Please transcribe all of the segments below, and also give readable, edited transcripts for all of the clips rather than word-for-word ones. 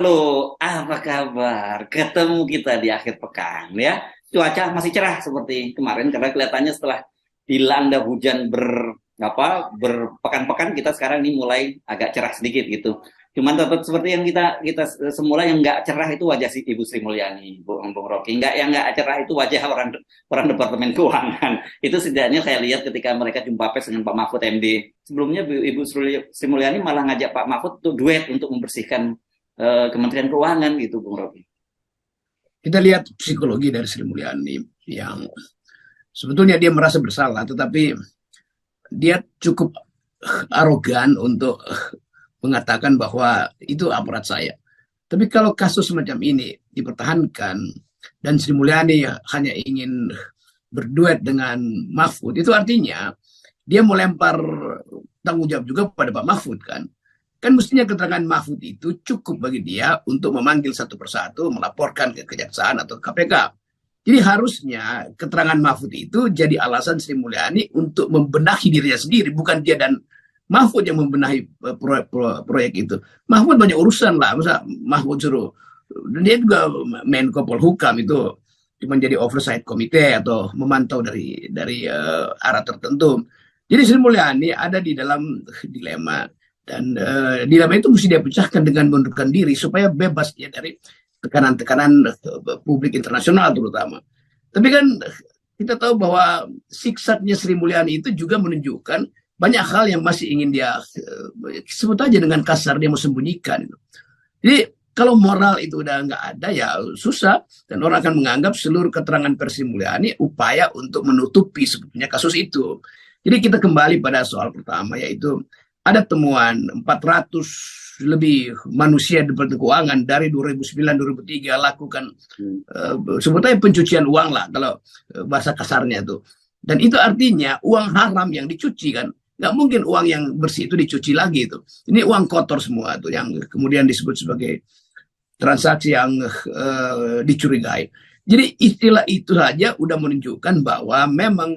Loh, apa kabar? Ketemu kita di akhir pekan ya. Cuaca masih cerah seperti kemarin karena kelihatannya setelah dilanda hujan berpekan-pekan kita sekarang ini mulai agak cerah sedikit gitu. Cuman tetap seperti yang kita semula yang nggak cerah itu wajah si Ibu Sri Mulyani, Bung Rocky. Nggak yang nggak cerah itu wajah orang orang Departemen Keuangan. Itu setidaknya saya lihat ketika mereka jumpa pers dengan Pak Mahfud MD. Sebelumnya Ibu Sri Mulyani malah ngajak Pak Mahfud untuk duet untuk membersihkan Kementerian Keuangan gitu, Bung Rocky. Kita lihat psikologi dari Sri Mulyani yang sebetulnya dia merasa bersalah, tetapi dia cukup arogan untuk mengatakan bahwa itu aparat saya. Tapi kalau kasus semacam ini dipertahankan dan Sri Mulyani hanya ingin berduet dengan Mahfud, itu artinya dia melempar tanggung jawab juga pada Pak Mahfud kan. Kan mestinya keterangan Mahfud itu cukup bagi dia untuk memanggil satu persatu, melaporkan ke Kejaksaan atau KPK. Jadi harusnya keterangan Mahfud itu jadi alasan Sri Mulyani untuk membenahi dirinya sendiri, bukan dia dan Mahfud yang membenahi proyek itu. Mahfud banyak urusan lah, masa Mahfud suruh, dia juga Menko Polhukam itu cuma jadi oversight komite atau memantau dari arah tertentu. Jadi Sri Mulyani ada di dalam dilema dan dilema itu mesti dia pecahkan dengan mundurkan diri supaya bebas ya dari tekanan-tekanan publik internasional terutama. Tapi kan kita tahu bahwa siksatnya Sri Mulyani itu juga menunjukkan banyak hal yang masih ingin dia sebut aja dengan kasar dia mau sembunyikan. Jadi kalau moral itu udah nggak ada ya susah dan orang akan menganggap seluruh keterangan Sri Mulyani upaya untuk menutupi sebetulnya kasus itu. Jadi kita kembali pada soal pertama yaitu ada temuan 400 lebih manusia di Departemen Keuangan dari 2009-2003 lakukan sebetulnya pencucian uang lah kalau bahasa kasarnya itu. Dan itu artinya uang haram yang dicuci kan. Nggak mungkin uang yang bersih itu dicuci lagi itu. Ini uang kotor semua tuh yang kemudian disebut sebagai transaksi yang dicurigai. Jadi istilah itu saja udah menunjukkan bahwa memang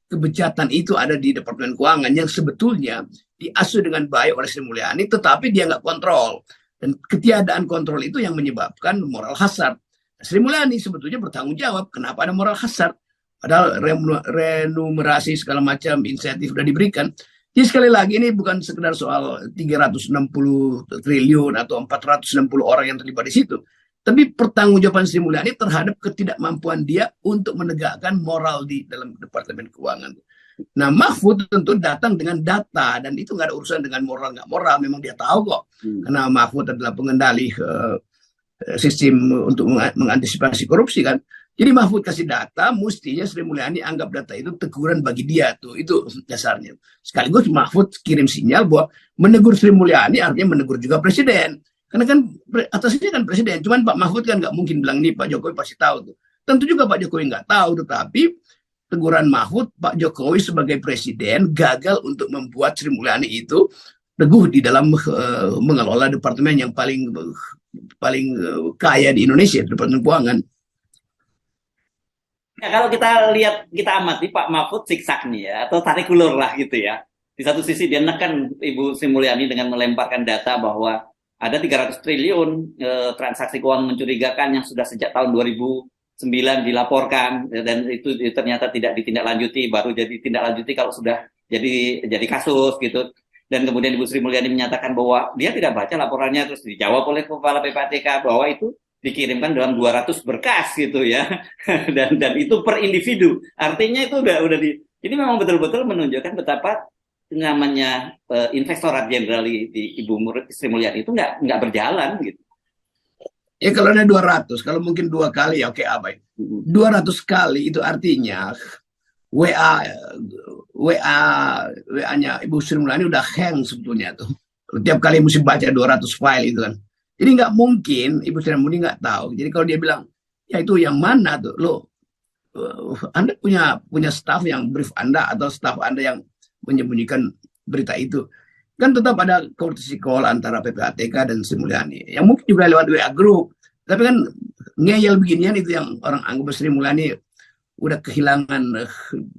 kebejatan itu ada di Departemen Keuangan yang sebetulnya diasuh dengan baik oleh Sri Mulyani, tetapi dia nggak kontrol. Dan ketiadaan kontrol itu yang menyebabkan moral hazard. Sri Mulyani sebetulnya bertanggung jawab kenapa ada moral hazard. Padahal remunerasi segala macam insentif sudah diberikan. Jadi sekali lagi ini bukan sekedar soal 360 triliun atau 460 orang yang terlibat di situ. Tapi pertanggungjawaban Sri Mulyani terhadap ketidakmampuan dia untuk menegakkan moral di dalam Departemen Keuangan. Nah Mahfud tentu datang dengan data dan itu nggak ada urusan dengan moral nggak moral. Memang dia tahu kok. Karena Mahfud adalah pengendali sistem untuk mengantisipasi korupsi kan. Jadi Mahfud kasih data, mestinya Sri Mulyani anggap data itu teguran bagi dia tuh, itu dasarnya. Sekaligus Mahfud kirim sinyal bahwa menegur Sri Mulyani artinya menegur juga presiden. Karena kan atasnya kan presiden, cuman Pak Mahfud kan nggak mungkin bilang nih Pak Jokowi pasti tahu tuh. Tentu juga Pak Jokowi nggak tahu, tetapi teguran Mahfud Pak Jokowi sebagai presiden gagal untuk membuat Sri Mulyani itu teguh di dalam mengelola departemen yang paling kaya di Indonesia, Departemen Keuangan. Nah, kalau kita lihat, kita amati Pak Mahfud siksak nih ya, atau tarik ulur lah gitu ya. Di satu sisi dia nekan Ibu Sri Mulyani dengan melemparkan data bahwa ada 300 triliun transaksi keuangan mencurigakan yang sudah sejak tahun 2009 dilaporkan dan itu ternyata tidak ditindaklanjuti, baru jadi tindaklanjuti kalau sudah jadi kasus gitu. Dan kemudian Ibu Sri Mulyani menyatakan bahwa dia tidak baca laporannya, terus dijawab oleh Kepala PPATK bahwa itu dikirimkan dalam 200 berkas gitu ya. dan itu per individu. Artinya itu udah ini memang betul-betul menunjukkan betapa namanya Inspektorat Jenderal di Ibu Sri Mulyani itu nggak berjalan gitu. Ya kalau ada 200, kalau mungkin 2 kali ya oke apa itu. 200 kali itu artinya WA-nya Ibu Sri Mulyani udah hang sebetulnya tuh. Tiap kali mesti baca 200 file itu kan. Jadi nggak mungkin Ibu Sri Mulyani nggak tahu. Jadi kalau dia bilang, ya itu yang mana tuh? Anda punya staff yang brief Anda atau staff Anda yang menyembunyikan berita itu. Kan tetap ada courtesy call antara PPATK dan Sri Mulyani. Yang mungkin juga lewat WA group. Tapi kan ngeyel beginian itu yang orang anggap Sri Mulyani udah kehilangan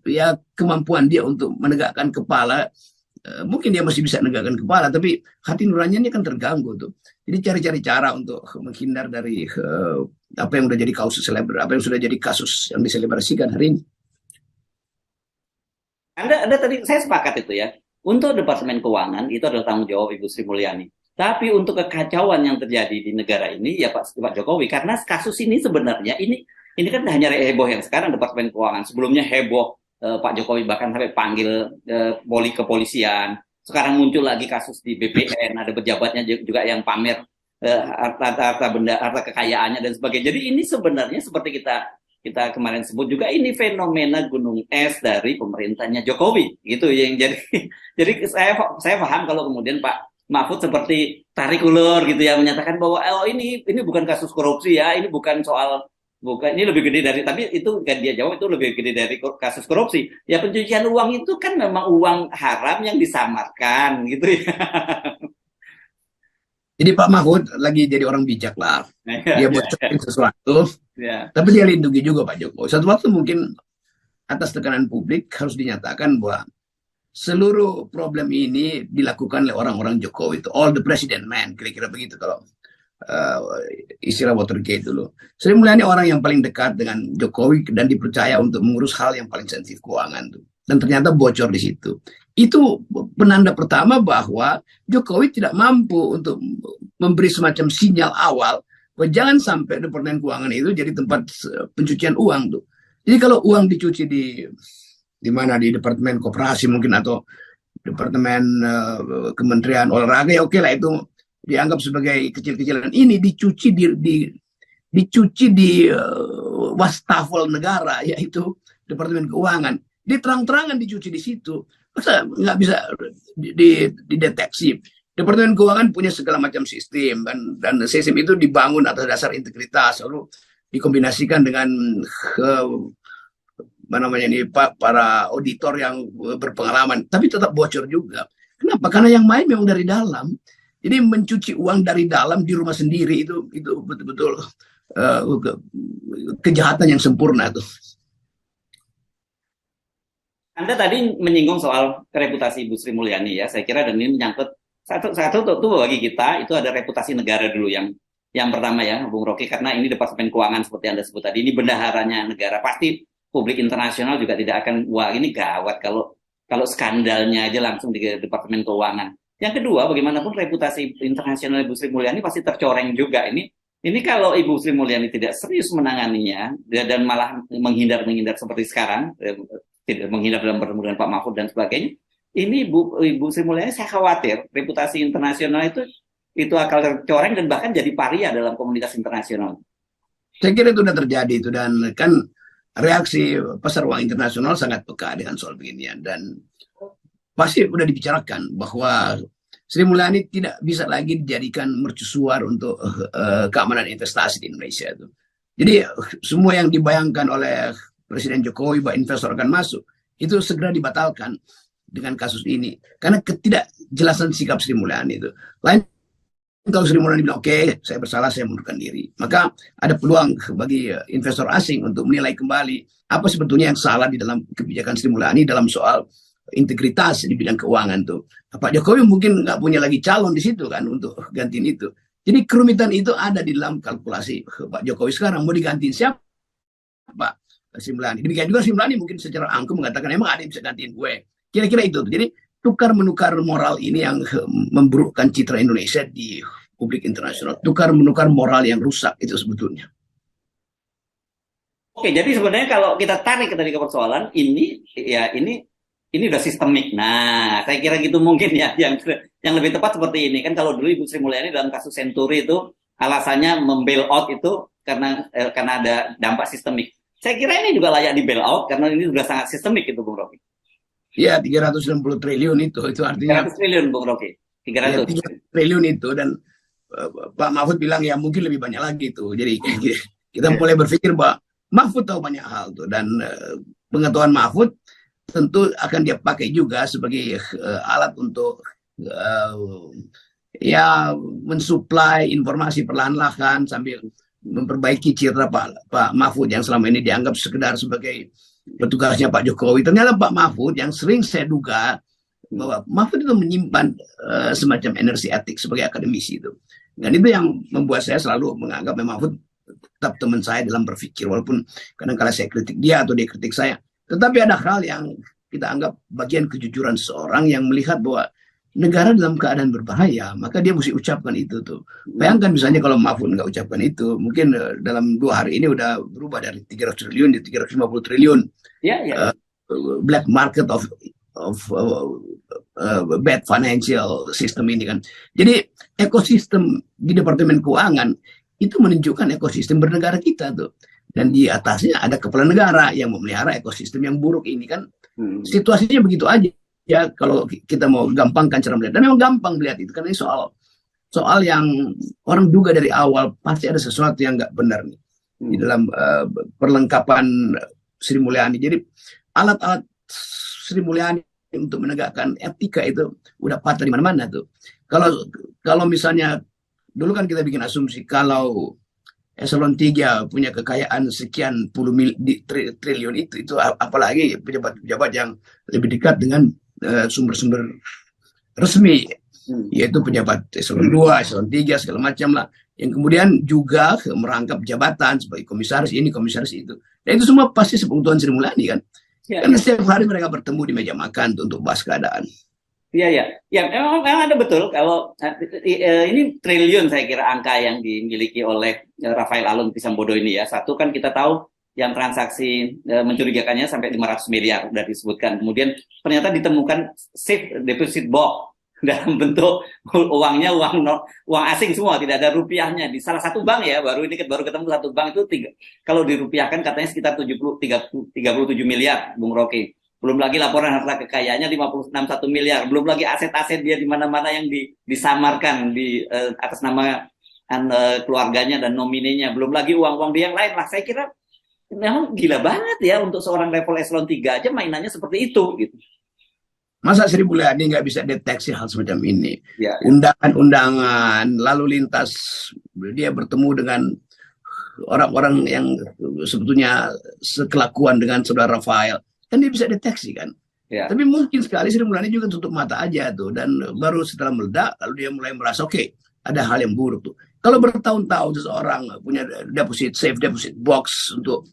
ya kemampuan dia untuk menegakkan kepala. Mungkin dia masih bisa menegakkan kepala, tapi hati nuraninya kan terganggu tuh. Jadi cari-cari cara untuk menghindar dari apa yang sudah jadi kasus selebrasi, apa yang sudah jadi kasus yang diselebrasikan hari ini. Anda tadi saya sepakat itu ya. Untuk Departemen Keuangan itu adalah tanggung jawab Ibu Sri Mulyani. Tapi untuk kekacauan yang terjadi di negara ini ya Pak Jokowi, karena kasus ini sebenarnya ini kan hanya heboh yang sekarang Departemen Keuangan. Sebelumnya heboh Pak Jokowi bahkan sampai panggil kepolisian. Sekarang muncul lagi kasus di BPN, ada pejabatnya juga yang pamer harta benda, harta kekayaannya dan sebagainya. Jadi ini sebenarnya seperti kita kemarin sebut juga ini fenomena gunung es dari pemerintahnya Jokowi gitu yang jadi saya paham kalau kemudian Pak Mahfud seperti tarik ulur gitu ya menyatakan bahwa ini bukan kasus korupsi ya, ini bukan ini lebih gede dari, tapi itu kan dia jawab itu lebih gede dari kasus korupsi. Ya pencucian uang itu kan memang uang haram yang disamarkan gitu ya. Jadi Pak Mahfud lagi jadi orang bijak lah. Dia bocorin sesuatu, tapi dia lindungi juga Pak Jokowi. Satu waktu mungkin atas tekanan publik harus dinyatakan bahwa seluruh problem ini dilakukan oleh orang-orang Jokowi itu. All the president man, kira-kira begitu kalau istilah Watergate dulu. Sri Mulyani orang yang paling dekat dengan Jokowi dan dipercaya untuk mengurus hal yang paling sensitif keuangan tuh. Dan ternyata bocor di situ. Itu penanda pertama bahwa Jokowi tidak mampu untuk memberi semacam sinyal awal bahwa jangan sampai Departemen Keuangan itu jadi tempat pencucian uang tuh. Jadi kalau uang dicuci di mana, di Departemen Koperasi mungkin atau Departemen Kementerian Olahraga, ya oke lah itu dianggap sebagai kecil-kecilan. Ini dicuci di wastafel negara, yaitu Departemen Keuangan. Diterang-terangan dicuci di situ. Masa nggak bisa dideteksi? Departemen Keuangan punya segala macam sistem dan sistem itu dibangun atas dasar integritas, lalu dikombinasikan dengan para auditor yang berpengalaman, tapi tetap bocor juga. Kenapa? Karena yang main memang dari dalam. Jadi mencuci uang dari dalam di rumah sendiri itu betul-betul kejahatan yang sempurna tuh. Anda tadi menyinggung soal reputasi Ibu Sri Mulyani ya, saya kira, dan ini menyangkut satu bagi kita itu ada reputasi negara dulu yang pertama ya, Bung Rocky, karena ini Departemen Keuangan seperti Anda sebut tadi, ini bendaharanya negara, pasti publik internasional juga tidak akan, wah ini gawat kalau skandalnya aja langsung di Departemen Keuangan. Yang kedua, bagaimanapun reputasi internasional Ibu Sri Mulyani pasti tercoreng juga. Ini kalau Ibu Sri Mulyani tidak serius menanganinya dan malah menghindar seperti sekarang, tidak menghindar dalam bertemu dengan Pak Mahfud dan sebagainya, ini Ibu Sri Mulyani saya khawatir reputasi internasional itu akan tercoreng dan bahkan jadi paria dalam komunitas internasional. Saya kira itu sudah terjadi itu, dan kan reaksi pasar uang internasional sangat peka dengan soal beginian, dan pasti sudah dibicarakan bahwa Sri Mulyani tidak bisa lagi dijadikan mercusuar untuk keamanan investasi di Indonesia itu. Jadi semua yang dibayangkan oleh Presiden Jokowi bahwa investor akan masuk itu segera dibatalkan dengan kasus ini karena ketidakjelasan sikap Sri Mulyani itu. Lain kalau Sri Mulyani bilang oke, saya bersalah, saya mundurkan diri, maka ada peluang bagi investor asing untuk menilai kembali apa sebetulnya yang salah di dalam kebijakan Sri Mulyani dalam soal integritas di bidang keuangan tuh. Pak Jokowi mungkin nggak punya lagi calon di situ kan untuk gantiin itu. Jadi kerumitan itu ada di dalam kalkulasi Pak Jokowi sekarang, mau digantiin siapa? Pak Sri Mulyani. Demikian juga Sri Mulyani mungkin secara angkuh mengatakan emang ada yang bisa gantiin gue. Kira-kira itu. Jadi tukar-menukar moral ini yang memburukkan citra Indonesia di publik internasional. Tukar-menukar moral yang rusak itu sebetulnya. Oke, jadi sebenarnya kalau kita tarik tadi ke persoalan ini udah sistemik. Nah, saya kira gitu mungkin ya yang lebih tepat seperti ini. Kan kalau dulu Ibu Sri Mulyani dalam kasus Senturi itu alasannya membail out itu karena ada dampak sistemik. Saya kira ini juga layak di bail out karena ini sudah sangat sistemik itu, Bung Rocky. Iya, 360 triliun itu artinya 300 triliun, Bung Rocky. 300 triliun itu, dan Pak Mahfud bilang ya mungkin lebih banyak lagi itu. Jadi kita mulai berpikir bahwa Mahfud tahu banyak hal tuh, dan pengetahuan Mahfud tentu akan dia pakai juga sebagai alat untuk mensuplai informasi perlahan-lahan sambil memperbaiki citra Pak Mahfud yang selama ini dianggap sekedar sebagai petugasnya Pak Jokowi. Ternyata Pak Mahfud yang sering saya duga bahwa Mahfud itu menyimpan semacam energi etik sebagai akademisi itu. Dan itu yang membuat saya selalu menganggap memang Mahfud tetap teman saya dalam berpikir, walaupun kadang-kala saya kritik dia atau dia kritik saya. Tetapi ada hal yang kita anggap bagian kejujuran seseorang yang melihat bahwa negara dalam keadaan berbahaya, maka dia mesti ucapkan itu tuh. Bayangkan misalnya kalau Mahfud nggak ucapkan itu, mungkin dalam 2 hari ini udah berubah dari 300 triliun di 350 triliun. Ya, ya. Black market of bad financial system ini kan. Jadi ekosistem di Departemen Keuangan itu menunjukkan ekosistem bernegara kita tuh. Dan di atasnya ada kepala negara yang memelihara ekosistem yang buruk ini kan. Situasinya begitu aja. Ya kalau kita mau gampangkan cara melihat, dan memang gampang melihat itu karena ini soal yang orang duga dari awal pasti ada sesuatu yang nggak benar nih di dalam perlengkapan Sri Mulyani. Jadi alat-alat Sri Mulyani untuk menegakkan etika itu udah patah di mana-mana tuh. Kalau misalnya dulu kan kita bikin asumsi kalau eselon 3 punya kekayaan sekian triliun itu apalagi pejabat-pejabat yang lebih dekat dengan sumber-sumber resmi, yaitu pejabat eselon 2, eselon 3 segala macam lah, yang kemudian juga merangkap jabatan sebagai komisaris ini, komisaris itu. Dan itu semua pasti sepengetahuan Sri Mulyani kan. Karena setiap hari mereka bertemu di meja makan untuk bahas keadaan. Iya, ya. Ya, memang ada betul. Kalau ini triliun saya kira angka yang dimiliki oleh Rafael Alun Trisambodo ini ya. Satu kan kita tahu yang transaksi mencurigakannya sampai 500 miliar sudah disebutkan. Kemudian ternyata ditemukan safe deposit box dalam bentuk uangnya uang asing semua, tidak ada rupiahnya di salah satu bank ya, baru ketemu satu bank itu kalau dirupiahkan katanya sekitar 37 miliar, Bung Rocky. Belum lagi laporan harta kekayaannya 56,1 miliar, belum lagi aset-aset dia di mana-mana yang disamarkan di atas nama keluarganya dan nominenya, belum lagi uang-uang dia yang lain lah. Saya kira memang gila banget ya untuk seorang level eselon 3 aja mainannya seperti itu gitu. Masa Sri Mulyani nggak bisa deteksi hal semacam ini? Ya. Undangan-undangan, lalu lintas dia bertemu dengan orang-orang yang sebetulnya sekelakuan dengan saudara Rafael, kan dia bisa deteksi kan? Ya. Tapi mungkin sekali Sri Mulyani juga tutup mata aja tuh, dan baru setelah meledak, lalu dia mulai merasa oke, ada hal yang buruk tuh. Kalau bertahun-tahun seseorang punya safe deposit box untuk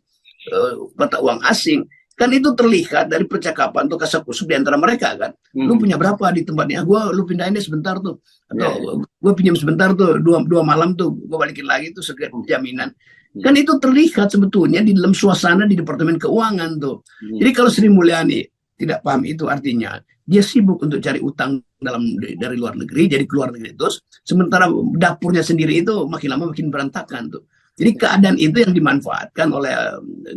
mata uang asing, kan itu terlihat dari percakapan atau kasakusuk di antara mereka kan. Lu punya berapa di tempatnya? Lu pindahin deh sebentar tuh. Atau gue pinjam sebentar tuh, dua malam tuh, gue balikin lagi tuh sekian jaminan. Kan itu terlihat sebetulnya di dalam suasana di Departemen Keuangan tuh. Jadi kalau Sri Mulyani tidak paham itu, artinya dia sibuk untuk cari utang dari luar negeri, jadi keluar negeri terus. Sementara dapurnya sendiri itu makin lama makin berantakan tuh. Jadi keadaan itu yang dimanfaatkan oleh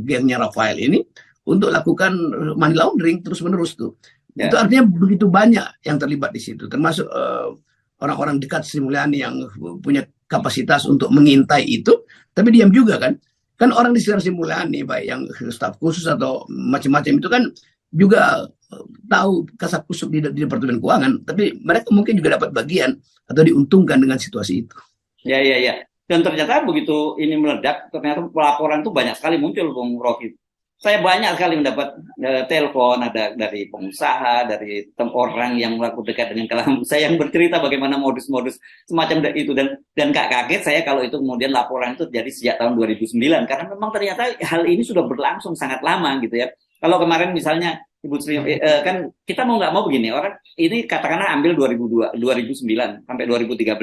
gengnya Rafael ini untuk lakukan money laundering terus-menerus tuh. Ya. Itu artinya begitu banyak yang terlibat di situ, termasuk orang-orang dekat Sri Mulyani yang punya kapasitas untuk mengintai itu, tapi diam juga kan. Kan orang di sekitar Sri Mulyani, baik yang staf khusus atau macam-macam itu kan juga tahu kasakusuk di Departemen Keuangan, tapi mereka mungkin juga dapat bagian atau diuntungkan dengan situasi itu. Ya. Dan ternyata begitu ini meledak, ternyata laporan itu banyak sekali muncul, Bung Rocky. Saya banyak sekali mendapat telepon, ada dari pengusaha, dari orang yang melakukan dekat dengan kalangan saya yang bercerita bagaimana modus-modus semacam itu, dan gak kaget saya kalau itu kemudian laporan itu terjadi sejak tahun 2009, karena memang ternyata hal ini sudah berlangsung sangat lama gitu ya. Kalau kemarin misalnya Ibu Sri, kan kita mau nggak mau begini, orang ini katakanlah ambil 2009 sampai 2013.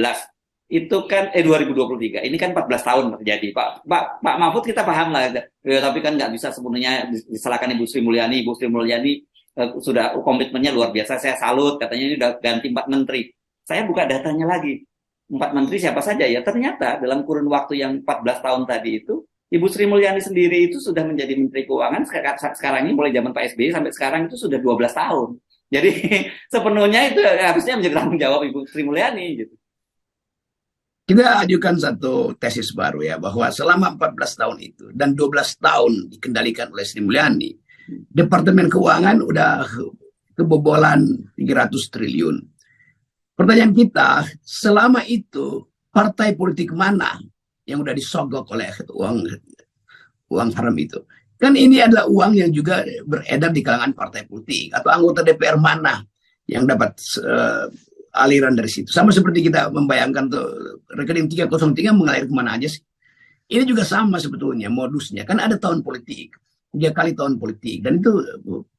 Itu kan 2023, ini kan 14 tahun terjadi. Pak Mahfud kita paham lah, ya, tapi kan nggak bisa sepenuhnya disalahkan Ibu Sri Mulyani. Ibu Sri Mulyani sudah komitmennya luar biasa, saya salut, katanya ini udah ganti 4 menteri. Saya buka datanya lagi, 4 menteri siapa saja ya, ternyata dalam kurun waktu yang 14 tahun tadi itu, Ibu Sri Mulyani sendiri itu sudah menjadi Menteri Keuangan sekarang ini, mulai zaman Pak SBY sampai sekarang itu sudah 12 tahun. Jadi sepenuhnya itu harusnya menjadi tanggung jawab Ibu Sri Mulyani gitu. Kita ajukan satu tesis baru ya, bahwa selama 14 tahun itu dan 12 tahun dikendalikan oleh Sri Mulyani, Departemen Keuangan udah kebobolan 300 triliun. Pertanyaan kita, selama itu partai politik mana yang udah disogok oleh uang haram itu? Kan ini adalah uang yang juga beredar di kalangan partai politik, atau anggota DPR mana yang dapat aliran dari situ. Sama seperti kita membayangkan tuh rekening 303 mengalir kemana aja sih? Ini juga sama sebetulnya modusnya. Kan ada tahun politik, 3 kali tahun politik, dan itu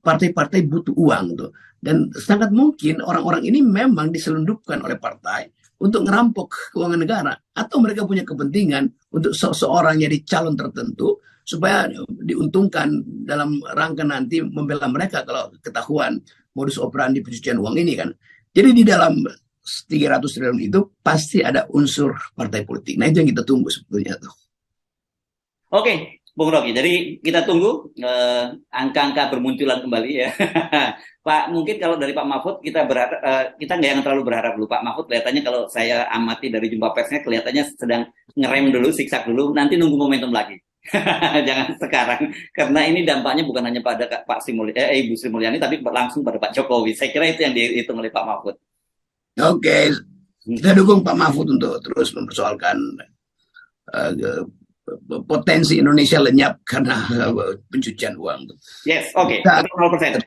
partai-partai butuh uang tuh. Dan sangat mungkin orang-orang ini memang diselundupkan oleh partai untuk ngerampok keuangan negara, atau mereka punya kepentingan untuk seseorang jadi calon tertentu supaya diuntungkan dalam rangka nanti membela mereka kalau ketahuan modus operandi pencucian uang ini kan. Jadi di dalam 300 triliun itu pasti ada unsur partai politik. Nah itu yang kita tunggu sebetulnya tuh. Oke, Bung Rocky. Jadi kita tunggu angka-angka bermunculan kembali ya. Pak, mungkin kalau dari Pak Mahfud kita berharap, kita nggak yang terlalu berharap dulu. Pak Mahfud kelihatannya kalau saya amati dari jumpa persnya kelihatannya sedang ngerem dulu, siksak dulu, nanti nunggu momentum lagi. Jangan sekarang, karena ini dampaknya bukan hanya pada Ibu Sri Mulyani, tapi langsung pada Pak Jokowi. Saya kira itu yang dihitung oleh Pak Mahfud. Oke, kita dukung Pak Mahfud untuk terus mempersoalkan potensi Indonesia lenyap karena pencucian uang. Yes, oke, 0%.